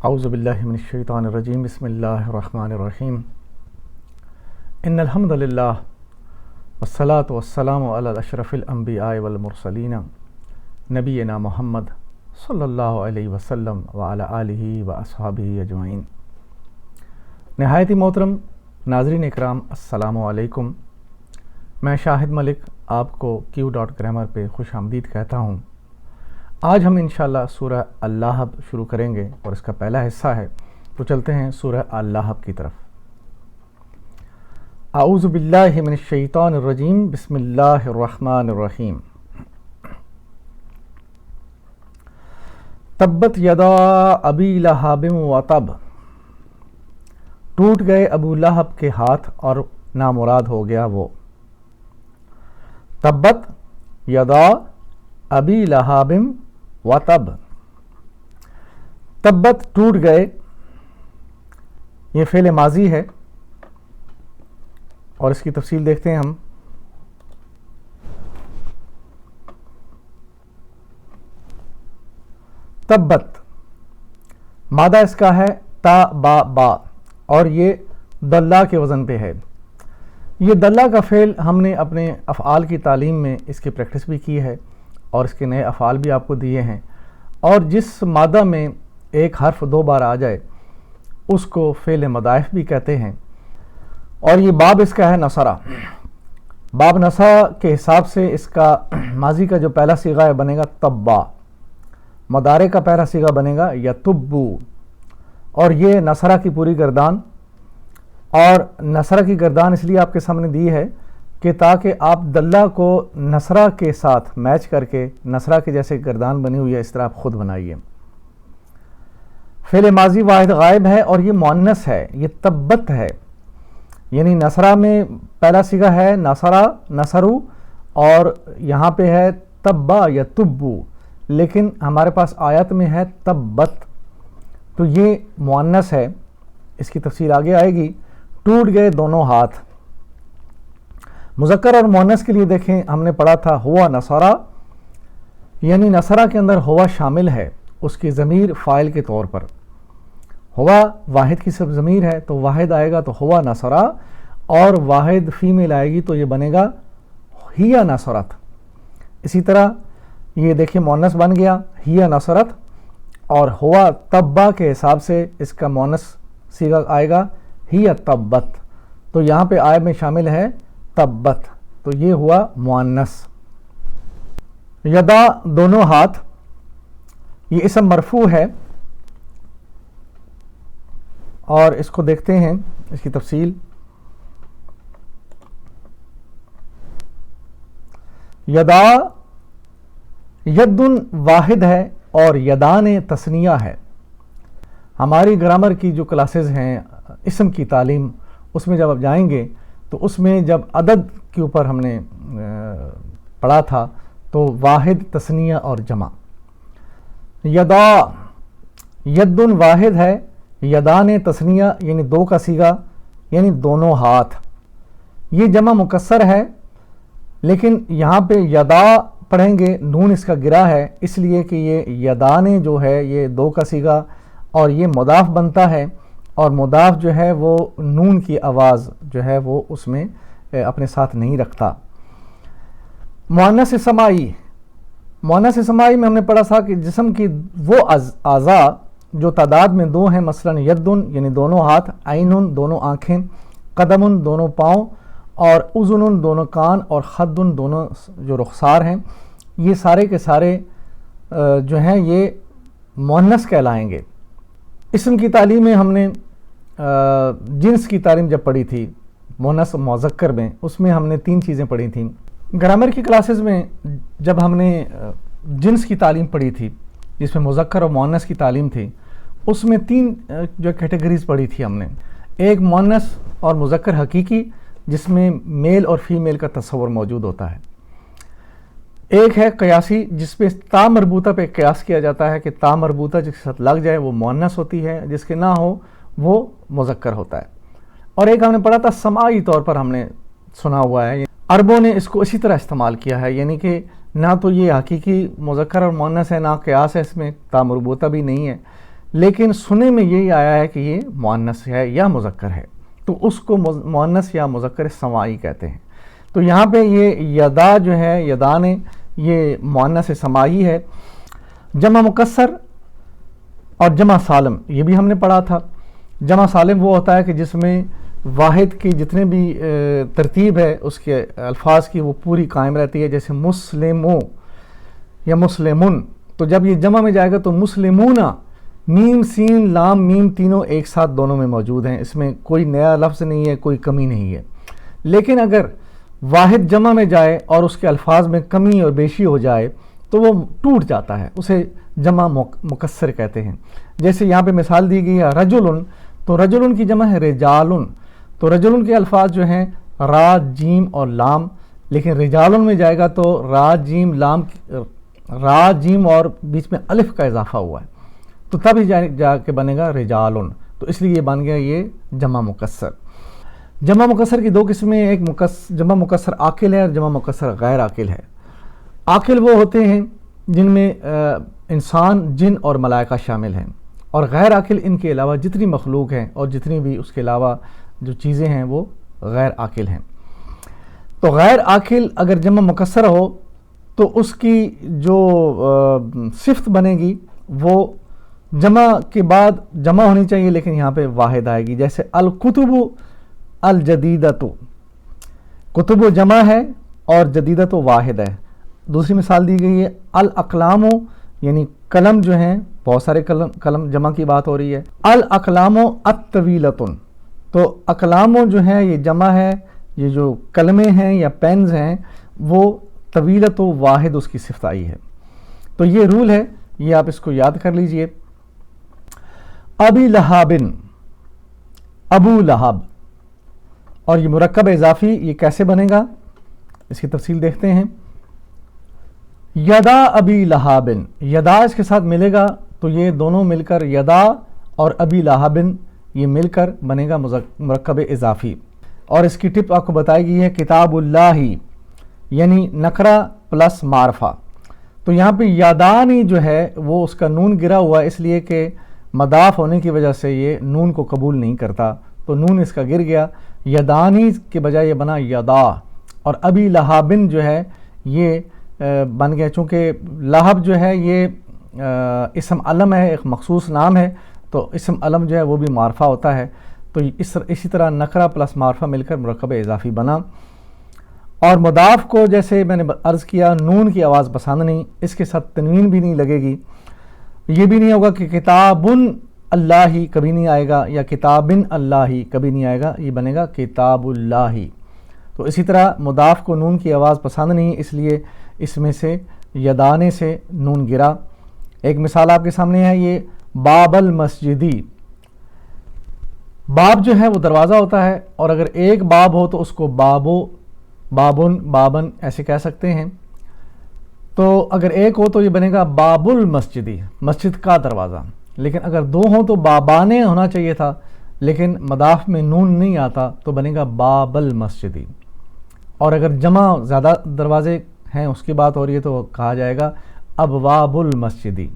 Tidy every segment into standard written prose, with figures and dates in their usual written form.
اعوذ باللہ من الشیطان الرجیم بسم اللہ الرحمن الرحیم ان الحمد للہ والصلاة والسلام علی اشرف الانبیاء والمرسلین نبینا محمد صلی اللہ علیہ وسلم وعلی آلہ واصحابہ اجمعین۔ نہایت ہی محترم ناظرین اکرام، السلام علیکم۔ میں شاہد ملک آپ کو Q.Grammar پہ خوش آمدید کہتا ہوں۔ آج ہم انشاءاللہ سورہ اللہب شروع کریں گے اور اس کا پہلا حصہ ہے، تو چلتے ہیں سورہ اللہب کی طرف۔ اعوذ باللہ من الشیطان الرجیم بسم اللہ الرحمن الرحیم۔ تبت یدا ابی لہب وتب، ٹوٹ گئے ابو لہب کے ہاتھ اور نامراد ہو گیا وہ۔ تبت یدا ابی لہب وتب، تبت ٹوٹ گئے، یہ فعل ماضی ہے اور اس کی تفصیل دیکھتے ہیں ہم۔ تبت مادہ اس کا ہے تا با با، اور یہ دلہ کے وزن پہ ہے۔ یہ دلہ کا فعل ہم نے اپنے افعال کی تعلیم میں اس کی پریکٹس بھی کی ہے اور اس کے نئے افعال بھی آپ کو دیے ہیں، اور جس مادہ میں ایک حرف دو بار آ جائے اس کو فعل مضاعف بھی کہتے ہیں۔ اور یہ باب اس کا ہے نصرہ۔ باب نصرہ کے حساب سے اس کا ماضی کا جو پہلا صیغہ ہے بنے گا تبا، مضارع کا پہلا صیغہ بنے گا یتبو، اور یہ نصرہ کی پوری گردان، اور نصرہ کی گردان اس لیے آپ کے سامنے دی ہے کہ تاکہ آپ دلہ کو نصرہ کے ساتھ میچ کر کے نصرہ کے جیسے گردان بنی ہوئی ہے اس طرح آپ خود بنائیے۔ فعل ماضی واحد غائب ہے اور یہ مؤنث ہے، یہ تبت ہے، یعنی نصرہ میں پہلا صیغہ ہے نصرہ نصرو، اور یہاں پہ ہے تبا یا تبو، لیکن ہمارے پاس آیت میں ہے تبت، تو یہ مؤنث ہے، اس کی تفصیل آگے آئے گی۔ ٹوٹ گئے دونوں ہاتھ۔ مذکر اور مؤنث کے لیے دیکھیں، ہم نے پڑھا تھا ہوا نصرہ، یعنی نصرہ کے اندر ہوا شامل ہے، اس کی ضمیر فاعل کے طور پر۔ ہوا واحد کی سب ضمیر ہے تو واحد آئے گا تو ہوا نصرہ، اور واحد فیمیل آئے گی تو یہ بنے گا ہیا نصرت۔ اسی طرح یہ دیکھیں مؤنث بن گیا ہیا نصرت، اور ہوا تبا کے حساب سے اس کا مؤنث صیغہ آئے گا ہیا تبت، تو یہاں پہ آئے میں شامل ہے تبت، تو یہ ہوا مؤنث۔ یدا دونوں ہاتھ، یہ اسم مرفوع ہے، اور اس کو دیکھتے ہیں اس کی تفصیل۔ یدا یدن واحد ہے اور یدان تثنیہ ہے۔ ہماری گرامر کی جو کلاسز ہیں اسم کی تعلیم، اس میں جب آپ جائیں گے تو اس میں جب عدد کے اوپر ہم نے پڑھا تھا تو واحد تثنیہ اور جمع۔ یدا یدن واحد ہے، یدان تثنیہ یعنی دو کا صیغہ، یعنی دونوں ہاتھ۔ یہ جمع مکسر ہے، لیکن یہاں پہ یدا پڑھیں گے، نون اس کا گرا ہے، اس لیے کہ یہ یدانے جو ہے یہ دو کا صیغہ اور یہ مضاف بنتا ہے، اور مضاف جو ہے وہ نون کی آواز جو ہے وہ اس میں اپنے ساتھ نہیں رکھتا۔ مؤنث سماعی، مؤنث سماعی میں ہم نے پڑھا تھا کہ جسم کی وہ اعضاء جو تعداد میں دو ہیں، مثلا یدن یعنی دونوں ہاتھ، عینن دونوں آنکھیں، قدمن دونوں پاؤں، اور اذنن دونوں کان، اور خدن دونوں جو رخسار ہیں، یہ سارے کے سارے جو ہیں یہ مؤنث کہلائیں گے۔ اسم کی تعلیم میں ہم نے جنس کی تعلیم جب پڑھی تھی مؤنث مذکر میں، اس میں ہم نے تین چیزیں پڑھی تھیں۔ گرامر کی کلاسز میں جب ہم نے جنس کی تعلیم پڑھی تھی جس میں مذکر اور مؤنث کی تعلیم تھی، اس میں تین جو کیٹیگریز پڑھی تھی ہم نے۔ ایک مؤنث اور مذکر حقیقی جس میں میل اور فیمیل کا تصور موجود ہوتا ہے۔ ایک ہے قیاسی جس پہ تا مربوطہ پہ قیاس کیا جاتا ہے کہ تا مربوطہ جس کے ساتھ لگ جائے وہ مؤنث ہوتی ہے، جس کے نہ ہو وہ مذکر ہوتا ہے۔ اور ایک ہم نے پڑھا تھا سماعی طور پر ہم نے سنا ہوا ہے، عربوں نے اس کو اسی طرح استعمال کیا ہے، یعنی کہ نہ تو یہ حقیقی مذکر اور مؤنث ہے، نہ قیاس ہے، اس میں تا مربوطہ بھی نہیں ہے، لیکن سنے میں یہی آیا ہے کہ یہ مؤنث ہے یا مذکر ہے، تو اس کو مؤنث یا مذکر سماعی کہتے ہیں۔ تو یہاں پہ یہ یدا جو ہے، یدان، یہ مؤنث سماعی ہے۔ جمع مکسر اور جمع سالم یہ بھی ہم نے پڑھا تھا۔ جمع سالم وہ ہوتا ہے کہ جس میں واحد کی جتنے بھی ترتیب ہے اس کے الفاظ کی وہ پوری قائم رہتی ہے، جیسے مسلموں یا مسلمن، تو جب یہ جمع میں جائے گا تو مسلمون، میم سین لام میم تینوں ایک ساتھ دونوں میں موجود ہیں، اس میں کوئی نیا لفظ نہیں ہے، کوئی کمی نہیں ہے۔ لیکن اگر واحد جمع میں جائے اور اس کے الفاظ میں کمی اور بیشی ہو جائے تو وہ ٹوٹ جاتا ہے، اسے جمع مکسر کہتے ہیں۔ جیسے یہاں پہ مثال دی گئی ہے رجل، تو رجل کی جمع ہے رجال، تو رجل کے الفاظ جو ہیں را جیم اور لام، لیکن رجال میں جائے گا تو را جیم اور بیچ میں الف کا اضافہ ہوا ہے، تو تب ہی جا کے بنے گا رجال، تو اس لیے یہ بن گیا یہ جمع مکسر۔ جمع مکسر کی دو قسمیں، ایک جمع مکسر عاقل ہے اور جمع مکسر غیر عاقل ہے۔ عاقل وہ ہوتے ہیں جن میں انسان، جن اور ملائکہ شامل ہیں، اور غیر عاقل ان کے علاوہ جتنی مخلوق ہیں اور جتنی بھی اس کے علاوہ جو چیزیں ہیں وہ غیر عاقل ہیں۔ تو غیر عاقل اگر جمع مکسر ہو تو اس کی جو صفت بنے گی وہ جمع کے بعد جمع ہونی چاہیے، لیکن یہاں پہ واحد آئے گی، جیسے الکتب الجدیدۃ، کتب جمع ہے اور جدیدۃ واحد ہے۔ دوسری مثال دی گئی ہے الاقلام، یعنی قلم جو ہیں، بہت سارے قلم جمع کی بات ہو رہی ہے۔ الاقلام الطویلۃ، تو اقلام جو ہیں یہ جمع ہے، یہ جو قلمیں ہیں یا پینز ہیں وہ طویلۃ واحد اس کی صفت آئی ہے۔ تو یہ رول ہے، یہ آپ اس کو یاد کر لیجئے۔ ابی لہابن، ابو لہب، اور یہ مرکب اضافی یہ کیسے بنے گا اس کی تفصیل دیکھتے ہیں۔ یدا ابی لہابن، یدا اس کے ساتھ ملے گا تو یہ دونوں مل کر یدا اور ابی لہابن یہ مل کر بنے گا مرکب اضافی، اور اس کی ٹپ آپ کو بتائی گئی ہے کتاب اللہ، یعنی نکرہ پلس معرفہ۔ تو یہاں پہ یادانی جو ہے وہ اس کا نون گرا ہوا ہے، اس لیے کہ مضاف ہونے کی وجہ سے یہ نون کو قبول نہیں کرتا، تو نون اس کا گر گیا، یدانی کے بجائے یہ بنا یدا، اور ابی لہابن جو ہے یہ بن گیا، چونکہ لہب جو ہے یہ اسم علم ہے، ایک مخصوص نام ہے، تو اسم علم جو ہے وہ بھی معرفہ ہوتا ہے، تو اسی طرح نکرہ پلس معرفہ مل کر مرکب اضافی بنا۔ اور مضاف کو جیسے میں نے عرض کیا نون کی آواز پسند نہیں، اس کے ساتھ تنوین بھی نہیں لگے گی، یہ بھی نہیں ہوگا کہ کتابن اللہ کبھی نہیں آئے گا، یا کتابن اللہ کبھی نہیں آئے گا، یہ بنے گا کتاب اللہ۔ تو اسی طرح مضاف کو نون کی آواز پسند نہیں، اس لیے اس میں سے یدانے سے نون گرا۔ ایک مثال آپ کے سامنے ہے، یہ باب المسجدی، باب جو ہے وہ دروازہ ہوتا ہے، اور اگر ایک باب ہو تو اس کو بابو، بابن، بابن ایسے کہہ سکتے ہیں، تو اگر ایک ہو تو یہ بنے گا باب المسجدی، مسجد کا دروازہ، لیکن اگر دو ہوں تو بابانے ہونا چاہیے تھا، لیکن مضاف میں نون نہیں آتا تو بنے گا باب المسجدی۔ اور اگر جمع زیادہ دروازے ہیں اس کی بات ہو رہی ہے تو کہا جائے گا ابواب المسجدی۔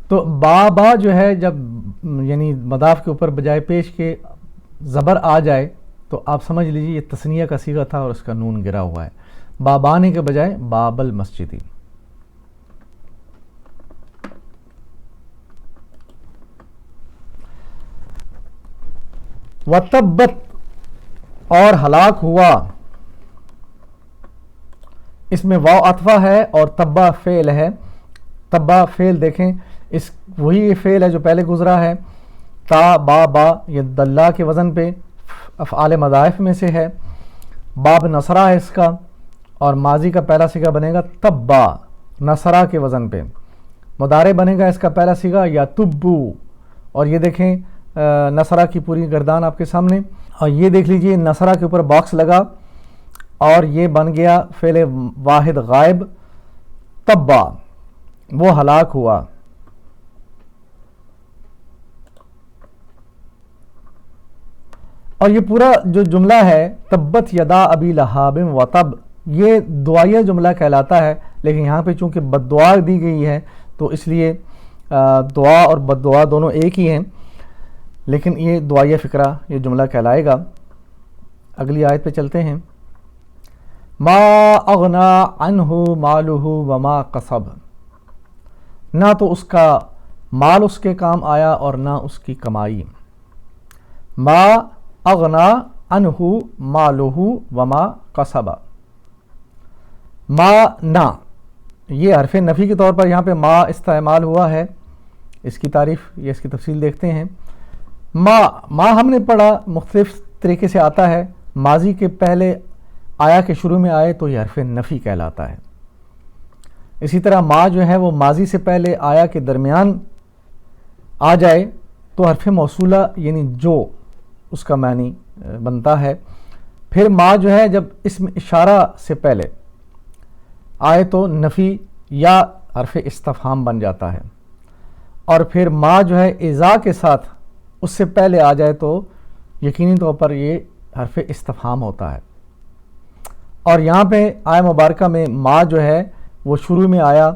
تو بابا جو ہے جب یعنی مضاف کے اوپر بجائے پیش کے زبر آ جائے تو آپ سمجھ لیجیے یہ تثنیہ کا صیغہ تھا اور اس کا نون گرا ہوا ہے، بابانے کے بجائے باب المسجدی۔ وَتَبَّتْ، اور ہلاک ہوا، اس میں واو عطفہ ہے اور تبا فعل ہے۔ تبا فعل دیکھیں، اس وہی فعل ہے جو پہلے گزرا ہے، تا با با، یہ دلہ کے وزن پہ افعال مضاعف میں سے ہے، باب نصرہ ہے اس کا، اور ماضی کا پہلا صیغہ بنے گا تبا، نصرہ کے وزن پہ۔ مضارع بنے گا اس کا پہلا صیغہ یا تبو، اور یہ دیکھیں نصرہ کی پوری گردان آپ کے سامنے، اور یہ دیکھ لیجئے نصرہ کے اوپر باکس لگا اور یہ بن گیا فعل واحد غائب تبا، وہ ہلاک ہوا۔ اور یہ پورا جو جملہ ہے تبت یدا ابی لہاب و تب، یہ دعائیہ جملہ کہلاتا ہے، لیکن یہاں پہ چونکہ بد دعا دی گئی ہے تو اس لیے دعا اور بد دعا دونوں ایک ہی ہیں، لیکن یہ دعائیہ فقرہ یہ جملہ کہلائے گا۔ اگلی آیت پہ چلتے ہیں۔ ما اغنا عنہ مالہ وما کسب، نہ تو اس کا مال اس کے کام آیا اور نہ اس کی کمائی۔ ما اغنا عنہ مالہ وما کسب، ما نہ، یہ حرف نفی کے طور پر یہاں پہ ما استعمال ہوا ہے، اس کی تعریف یا اس کی تفصیل دیکھتے ہیں۔ ما ہم نے پڑھا مختلف طریقے سے آتا ہے، ماضی کے پہلے آیا کے شروع میں آئے تو یہ حرف نفی کہلاتا ہے۔ اسی طرح ما جو ہے وہ ماضی سے پہلے آیا کے درمیان آ جائے تو حرف موصولہ یعنی جو اس کا معنی بنتا ہے۔ پھر ما جو ہے جب اسم اشارہ سے پہلے آئے تو نفی یا حرف استفہام بن جاتا ہے، اور پھر ما جو ہے اذا کے ساتھ اس سے پہلے آ جائے تو یقینی طور پر یہ حرف استفہام ہوتا ہے۔ اور یہاں پہ آیہ مبارکہ میں ما جو ہے وہ شروع میں آیا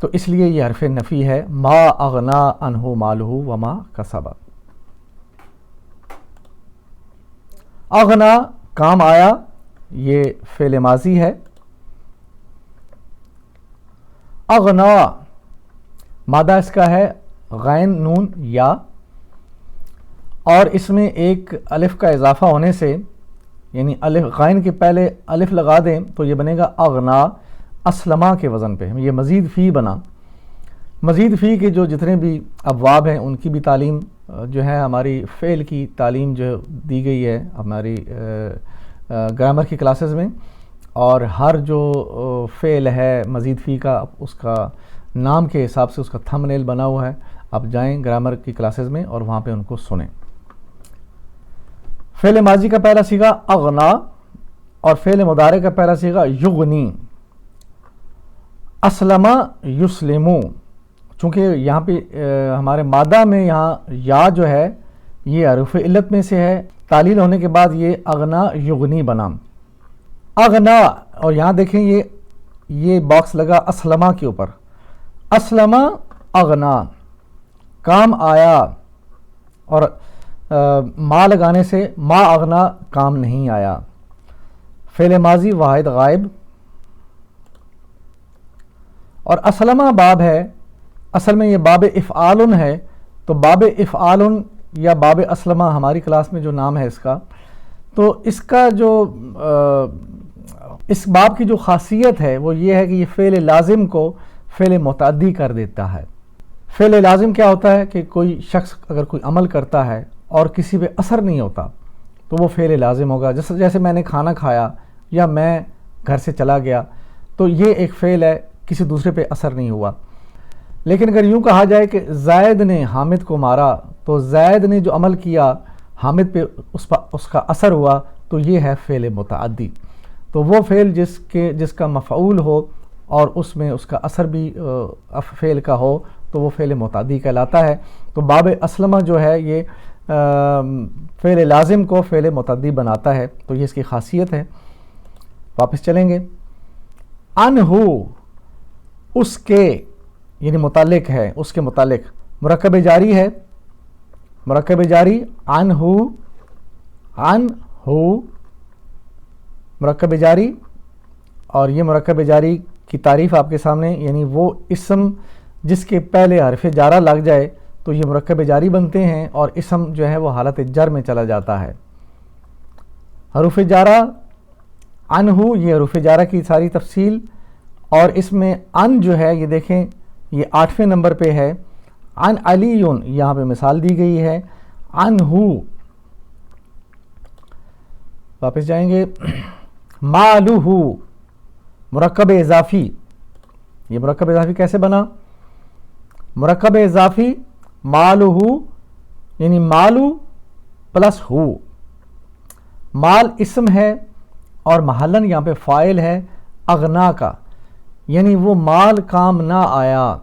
تو اس لیے یہ حرف نفی ہے، ما اغنا عنہ مالہ وما کسب۔ اغنا کام آیا، یہ فعل ماضی ہے۔ اغنا مادہ اس کا ہے غین نون یا، اور اس میں ایک الف کا اضافہ ہونے سے یعنی الف غین کے پہلے الف لگا دیں تو یہ بنے گا اغنا، اسلمہ کے وزن پہ، یہ مزید فی بنا۔ مزید فی کے جو جتنے بھی ابواب ہیں ان کی بھی تعلیم جو ہے ہماری فعل کی تعلیم جو دی گئی ہے ہماری گرامر کی کلاسز میں، اور ہر جو فعل ہے مزید فی کا اس کا نام کے حساب سے اس کا تھم نیل بنا ہوا ہے، آپ جائیں گرامر کی کلاسز میں اور وہاں پہ ان کو سنیں۔ فعل ماضی کا پہلا صیغہ اغنا اور فعل مضارع کا پہلا صیغہ یغنی۔ اسلم یسلمو، چونکہ یہاں پہ ہمارے مادہ میں یہاں یا جو ہے یہ حروف علت میں سے ہے، تعلیل ہونے کے بعد یہ اغنا یغنی بنا۔ اغنا، اور یہاں دیکھیں یہ باکس لگا اسلمہ کے اوپر، اسلمہ اغنا کام آیا، اور ما لگانے سے ما اغنا کام نہیں آیا۔ فعل ماضی واحد غائب، اور اسلمہ باب ہے، اصل میں یہ باب افعال ہے، تو باب افعال یا باب اسلمہ ہماری کلاس میں جو نام ہے اس کا، تو اس کا جو اس باب کی جو خاصیت ہے وہ یہ ہے کہ یہ فعل لازم کو فعل متعدی کر دیتا ہے۔ فعل لازم کیا ہوتا ہے کہ کوئی شخص اگر کوئی عمل کرتا ہے اور کسی پہ اثر نہیں ہوتا تو وہ فعل لازم ہوگا، جیسے میں نے کھانا کھایا یا میں گھر سے چلا گیا، تو یہ ایک فعل ہے، کسی دوسرے پہ اثر نہیں ہوا۔ لیکن اگر یوں کہا جائے کہ زید نے حامد کو مارا، تو زید نے جو عمل کیا حامد پہ اس کا اثر ہوا، تو یہ ہے فعل متعدی۔ تو وہ فعل جس کا مفعول ہو اور اس میں اس کا اثر بھی فعل کا ہو تو وہ فعل متعدی کہلاتا ہے۔ تو باب اسلمہ جو ہے یہ فعل لازم کو فعل متعدی بناتا ہے، تو یہ اس کی خاصیت ہے۔ واپس چلیں گے۔ انہو، اس کے یعنی متعلق ہے، اس کے متعلق مرکب جاری ہے، مرکب جاری انہو، انہو مرکب جاری، اور یہ مرکب جاری کی تعریف آپ کے سامنے، یعنی وہ اسم جس کے پہلے حرف جارہ لگ جائے تو یہ مرکب جاری بنتے ہیں، اور اسم جو ہے وہ حالت جر میں چلا جاتا ہے۔ حروف جارہ انہو، یہ حروف جارہ کی ساری تفصیل، اور اس میں ان جو ہے یہ دیکھیں یہ 8ویں نمبر پہ ہے، ان علی، یہاں پہ مثال دی گئی ہے، انہو۔ واپس جائیں گے۔ مالہ، مرکب اضافی، یہ مرکب اضافی کیسے بنا؟ مرکب اضافی مالہ یعنی مالو پلس ہو، مال اسم ہے اور محلن یہاں پہ فاعل ہے اغنا کا، یعنی وہ مال کام نہ آیا۔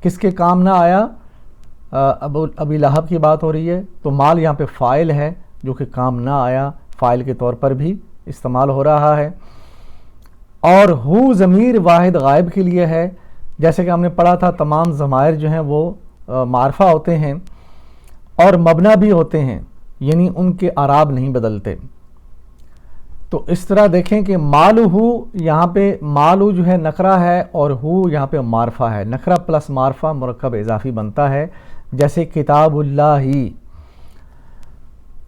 کس کے کام نہ آیا؟ ابی لہب کی بات ہو رہی ہے، تو مال یہاں پہ فاعل ہے جو کہ کام نہ آیا، فاعل کے طور پر بھی استعمال ہو رہا ہے۔ اور ہو ضمیر واحد غائب کے لیے ہے، جیسے کہ ہم نے پڑھا تھا تمام ضمائر جو ہیں وہ معرفہ ہوتے ہیں اور مبنا بھی ہوتے ہیں، یعنی ان کے اعراب نہیں بدلتے۔ تو اس طرح دیکھیں کہ مالہ یہاں پہ مالو جو ہے نکرہ ہے اور ہو یہاں پہ معرفہ ہے، نکرہ پلس معرفہ مرکب اضافی بنتا ہے، جیسے کتاب اللہ ہی۔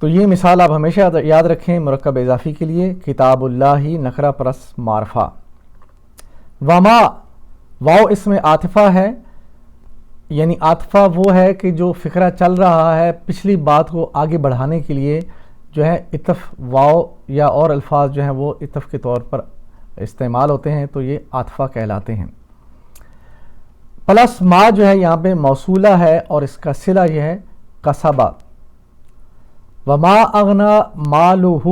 تو یہ مثال آپ ہمیشہ یاد رکھیں مرکب اضافی کے لیے، کتاب اللہ ہی نکرہ پلس معرفہ۔ وما واو اس میں عاطفہ ہے، یعنی عاطفہ وہ ہے کہ جو فقرہ چل رہا ہے پچھلی بات کو آگے بڑھانے کے لیے جو ہے عطف واو یا اور الفاظ جو ہیں وہ عطف کے طور پر استعمال ہوتے ہیں، تو یہ عاطفہ کہلاتے ہیں۔ پلس ما جو ہے یہاں پہ موصولہ ہے اور اس کا صلہ یہ ہے کسبہ۔ وما اغنا مالہ،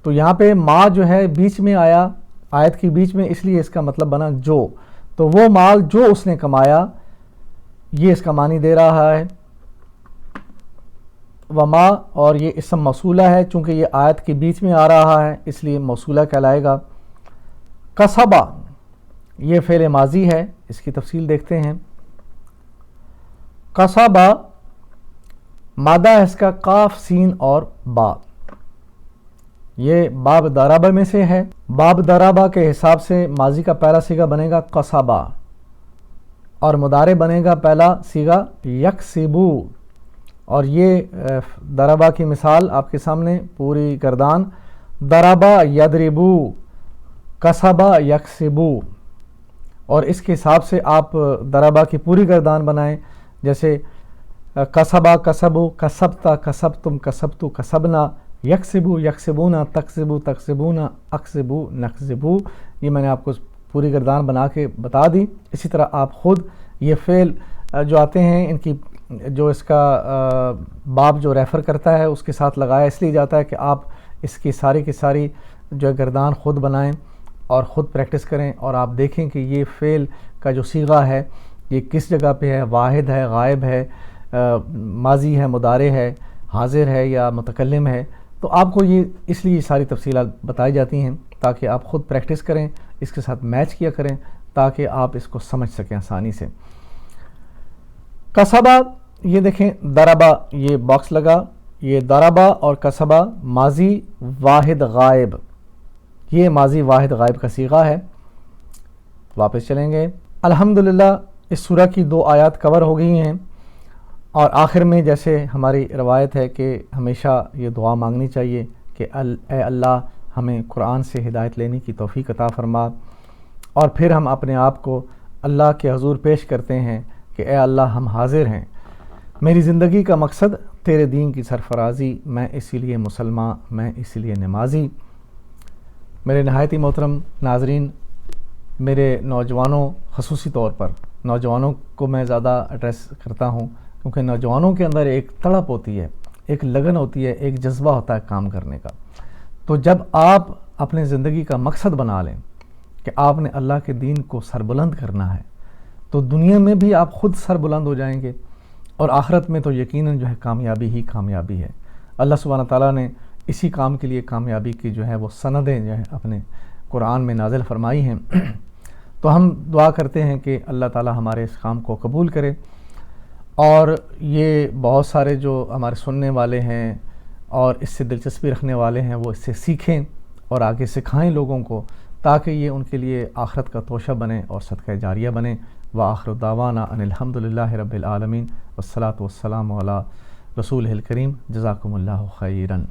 تو یہاں پہ ما جو ہے بیچ میں آیا آیت کی بیچ میں، اس لیے اس کا مطلب بنا جو، تو وہ مال جو اس نے کمایا، یہ اس کا معنی دے رہا ہے۔ وما اور یہ اسم موصولہ ہے، چونکہ یہ آیت کے بیچ میں آ رہا ہے اس لیے موصولہ کہلائے گا۔ کسبہ یہ فعل ماضی ہے، اس کی تفصیل دیکھتے ہیں۔ کسبہ مادہ ہے اس کا قاف سین اور با، یہ باب ضربہ میں سے ہے۔ باب ضربہ کے حساب سے ماضی کا پہلا صیغہ بنے گا کسبہ اور مضارع بنے گا پہلا صیغہ یکسبو، اور یہ ضربہ کی مثال آپ کے سامنے پوری گردان، ضربہ یضربو کسبہ یکسبو، اور اس کے حساب سے آپ ضربہ کی پوری گردان بنائیں، جیسے کسبہ کسبو، کسبتا کسبتم، کسبتو کسبنا، یکسبو یکسبونا، تکسبو تکسبونا، اکسبو نکسبو۔ یہ میں نے آپ کو پوری گردان بنا کے بتا دی۔ اسی طرح آپ خود یہ فعل جو آتے ہیں ان کی جو اس کا باب جو ریفر کرتا ہے اس کے ساتھ لگایا اس لیے جاتا ہے کہ آپ اس کی ساری کی ساری جو گردان خود بنائیں اور خود پریکٹس کریں، اور آپ دیکھیں کہ یہ فعل کا جو صیغہ ہے یہ کس جگہ پہ ہے، واحد ہے، غائب ہے، ماضی ہے، مضارع ہے، حاضر ہے یا متکلم ہے۔ تو آپ کو یہ اس لیے ساری تفصیلات بتائی جاتی ہیں تاکہ آپ خود پریکٹس کریں، اس کے ساتھ میچ کیا کریں تاکہ آپ اس کو سمجھ سکیں آسانی سے۔ کسبہ یہ دیکھیں ضربہ، یہ باکس لگا، یہ ضربہ اور کسبہ ماضی واحد غائب، یہ ماضی واحد غائب کا صیغہ ہے۔ واپس چلیں گے۔ الحمدللہ اس سورہ کی 2 آیات کور ہو گئی ہیں، اور آخر میں جیسے ہماری روایت ہے کہ ہمیشہ یہ دعا مانگنی چاہیے کہ اے اللہ ہمیں قرآن سے ہدایت لینے کی توفیق عطا فرما، اور پھر ہم اپنے آپ کو اللہ کے حضور پیش کرتے ہیں کہ اے اللہ ہم حاضر ہیں، میری زندگی کا مقصد تیرے دین کی سرفرازی، میں اسی لیے مسلمان، میں اسی لیے نمازی۔ میرے نہایت محترم ناظرین، میرے نوجوانوں، خصوصی طور پر نوجوانوں کو میں زیادہ ایڈریس کرتا ہوں کیونکہ نوجوانوں کے اندر ایک تڑپ ہوتی ہے، ایک لگن ہوتی ہے، ایک جذبہ ہوتا ہے کام کرنے کا۔ تو جب آپ اپنے زندگی کا مقصد بنا لیں کہ آپ نے اللہ کے دین کو سربلند کرنا ہے، تو دنیا میں بھی آپ خود سربلند ہو جائیں گے، اور آخرت میں تو یقیناً جو ہے کامیابی ہی کامیابی ہے۔ اللہ سبحانہ تعالیٰ نے اسی کام کے لیے کامیابی کی جو ہے وہ سندیں جو ہے اپنے قرآن میں نازل فرمائی ہیں۔ تو ہم دعا کرتے ہیں کہ اللہ تعالیٰ ہمارے اس کام کو قبول کرے، اور یہ بہت سارے جو ہمارے سننے والے ہیں اور اس سے دلچسپی رکھنے والے ہیں وہ اس سے سیکھیں اور آگے سکھائیں لوگوں کو، تاکہ یہ ان کے لیے آخرت کا توشہ بنے اور صدقہ جاریہ بنے۔ وآخر دعوانا ان الحمدللہ رب العالمین، والصلاۃ والسلام علی رسولہ الکریم، جزاکم اللہ خیراً۔